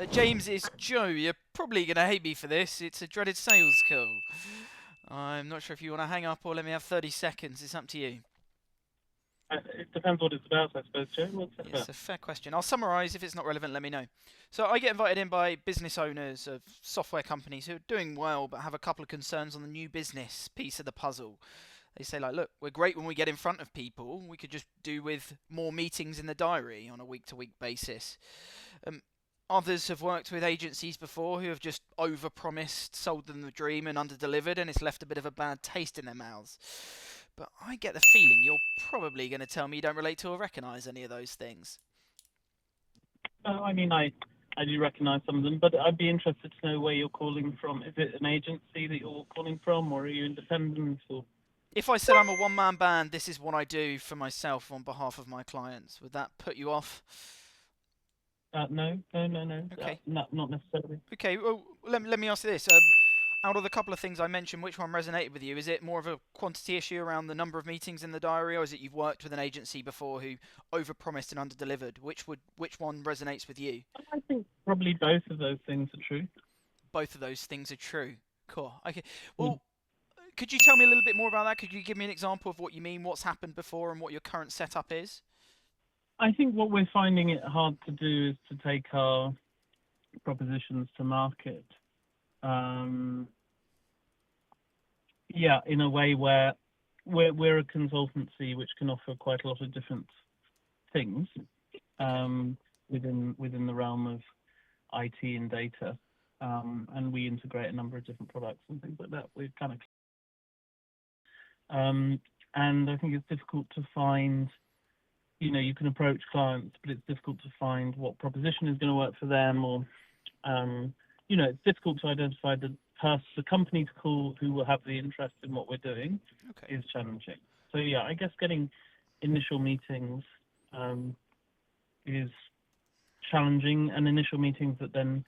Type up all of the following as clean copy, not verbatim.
James, it's Joe. You're probably going to hate me for this. It's a dreaded sales call. I'm not sure if you want to hang up or let me have 30 seconds. It's up to you. It depends what it's about, I suppose, Joe. What's it Yes, about? a fair question. I'll summarise. If it's not relevant, let me know. So I get invited in by business owners of software companies who are doing well but have a couple of concerns on the new business piece of the puzzle. They say like, look, we're great when we get in front of people. We could just do with more meetings in the diary on a week-to-week basis. Um, Others have worked with agencies before who have just overpromised, sold them the dream, and underdelivered, and it's left a bit of a bad taste in their mouths. But I get the feeling you're probably going to tell me you don't relate to or recognise any of those things. I mean, I do recognise some of them, but I'd be interested to know where you're calling from. Is it an agency that you're calling from, or are you independent? Or If I said I'm a one man band, this is what I do for myself on behalf of my clients. Would that put you off? no, no, no, no, Okay. not necessarily. Okay, well, let me ask you this. Out of the couple of things I mentioned, which one resonated with you? Is it more of a quantity issue around the number of meetings in the diary, or is it you've worked with an agency before who overpromised and underdelivered? Which one resonates with you? I think probably both of those things are true. Both of those things are true. Cool. Okay. Mm. Well, could you tell me a little bit more about that? Could you give me an example of what you mean, what's happened before, and what your current setup is? I think what we're finding it hard to do is to take our propositions to market. Um, yeah, in a way where we're a consultancy which can offer quite a lot of different things Okay. um, within the realm of IT and data, and we integrate a number of different products and things like that. We've kind of and I think it's difficult to find. You can approach clients, but it's difficult to find what proposition is going to work for them, or um, it's difficult to identify the company to call who will have the interest in what we're doing Okay. is challenging. So yeah, I guess getting initial meetings um, is challenging, and initial meetings that then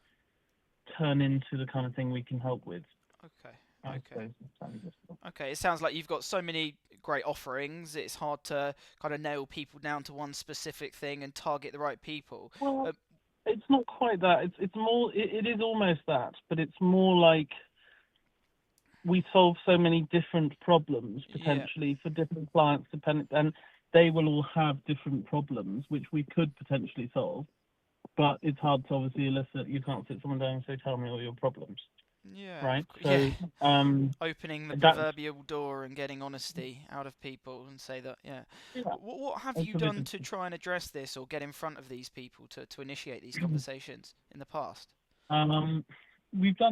turn into the kind of thing we can help with. Okay. I Okay. suppose it's slightly difficult. Okay, it sounds like you've got so many great offerings. It's hard to kind of nail people down to one specific thing and target the right people. Well, Uh, it's not quite that. It's more. It is almost that, but it's more like we solve so many different problems yeah, potentially for different clients, dependent, and they will all have different problems which we could potentially solve. But it's hard to obviously elicit. You can't sit someone down and say, "Tell me all your problems," yeah, right? yeah. So Opening the that's proverbial door and getting honesty out of people and say that, yeah. yeah, What have it's you a bit. done to try and address this or get in front of these people to initiate these conversations in the past? Um, we've had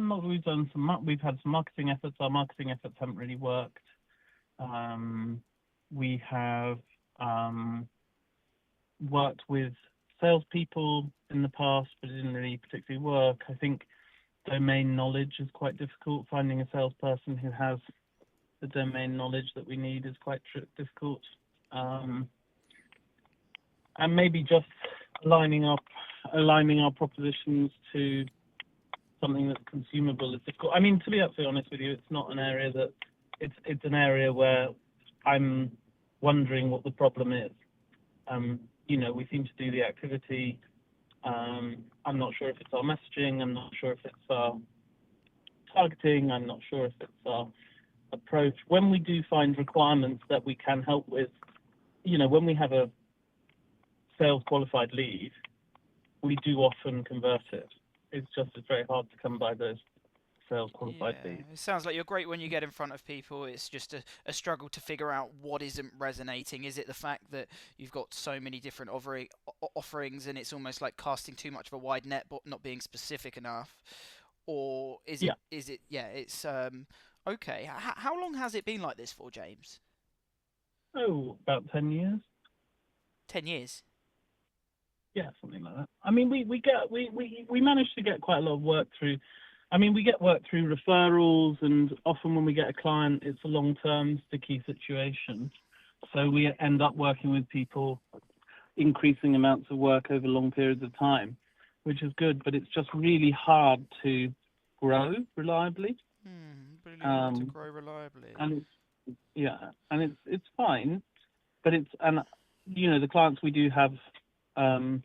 some marketing efforts. Our marketing efforts haven't really worked. Um, we have um, worked with salespeople in the past, but it didn't really particularly work. I think domain knowledge is quite difficult. Finding a salesperson who has the domain knowledge that we need is quite difficult. Um, and maybe just aligning up, aligning our propositions to something that's consumable is difficult. I mean, to be absolutely honest with you, it's not an area that it's an area where I'm wondering what the problem is. Um, we seem to do the activity. I'm not sure if it's our messaging. I'm not sure if it's our targeting. I'm not sure if it's our approach. When we do find requirements that we can help with, when we have a sales qualified lead, we do often convert it. It's very hard to come by those sales qualified Yeah, leads. it sounds like you're great when you get in front of people. It's just a struggle to figure out what isn't resonating. Is it the fact that you've got so many different offerings and it's almost like casting too much of a wide net, but not being specific enough? Or Yeah. yeah, it's okay. How long has it been like this for, James? Oh, about 10 years. 10 years. Yeah, something like that. I mean, we manage to get quite a lot of work through. I mean, we get work through referrals, and often when we get a client, it's a long-term, sticky situation. So we end up working with people, increasing amounts of work over long periods of time, which is good. But it's just really hard to grow reliably. Really hard to Um, grow reliably. and it's fine, but the clients we do have. Um,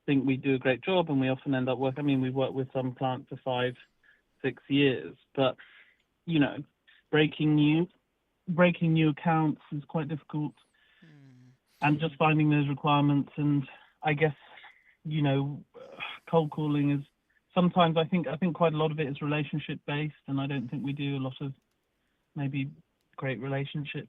think we do a great job, and we often end up working. I mean, we work with some clients for 5-6 years, but you know, breaking new accounts is quite difficult, and just finding those requirements. And I guess, you know, cold calling is sometimes, I think quite a lot of it is relationship based, and I don't think we do a lot of maybe great relationship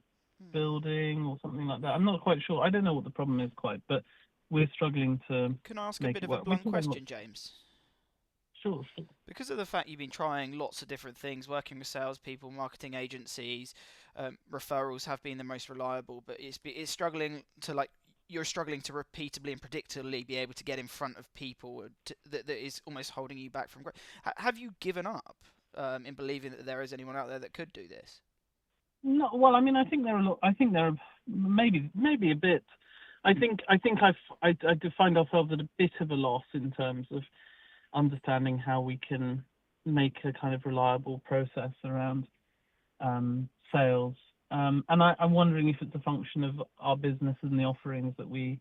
building or something like that. I'm not quite sure. I don't know what the problem is quite, but we're struggling to Can I ask a make bit it of a work. blunt question, James? Sure. Because of the fact you've been trying lots of different things, working with salespeople, marketing agencies, referrals have been the most reliable, but it's struggling to, like, you're struggling to repeatably and predictably be able to get in front of people that is almost holding you back from growth. Have you given up in believing that there is anyone out there that could do this? No, well, I mean, I think there are maybe a bit. I do find ourselves at a bit of a loss in terms of understanding how we can make a kind of reliable process around sales. And I'm wondering if it's a function of our business and the offerings that we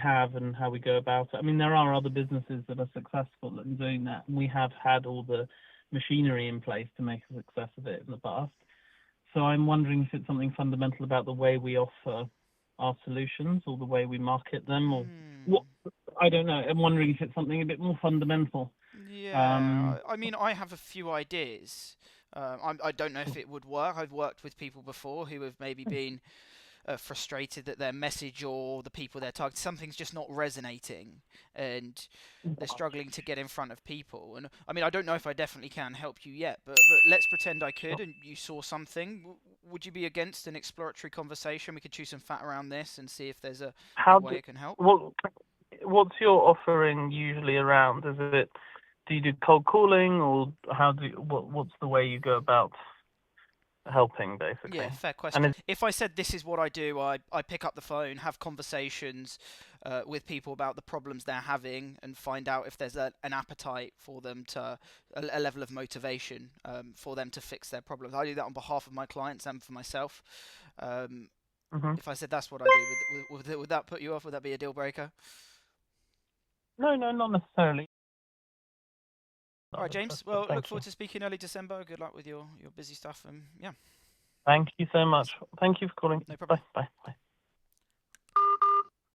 have and how we go about it. I mean, there are other businesses that are successful in doing that, and we have had all the machinery in place to make a success of it in the past. So I'm wondering if it's something fundamental about the way we offer our solutions or the way we market them, or what. I don't know. I'm wondering if it's something a bit more fundamental. Yeah, I mean, I have a few ideas. I don't know if it would work. I've worked with people before who have maybe been frustrated that their message or the people they're targeting, something's just not resonating, and they're struggling to get in front of people. And I mean, I don't know if I definitely can help you yet, but let's pretend I could, and you saw something. Would you be against an exploratory conversation? We could chew some fat around this and see if there's a way it can help. What's your offering usually around? Do you do cold calling, or what's the way you go about helping, basically? Yeah, fair question. If I said this is what I do, I pick up the phone, have conversations with people about the problems they're having, and find out if there's an appetite for them to, a level of motivation for them to fix their problems. I do that on behalf of my clients and for myself. If I said that's what I do, would that put you off? Would that be a deal breaker? No, not necessarily. All right, James. Well, look forward to speaking early December. Good luck with your busy stuff, and yeah. Thank you so much. Thank you for calling. No problem. Bye.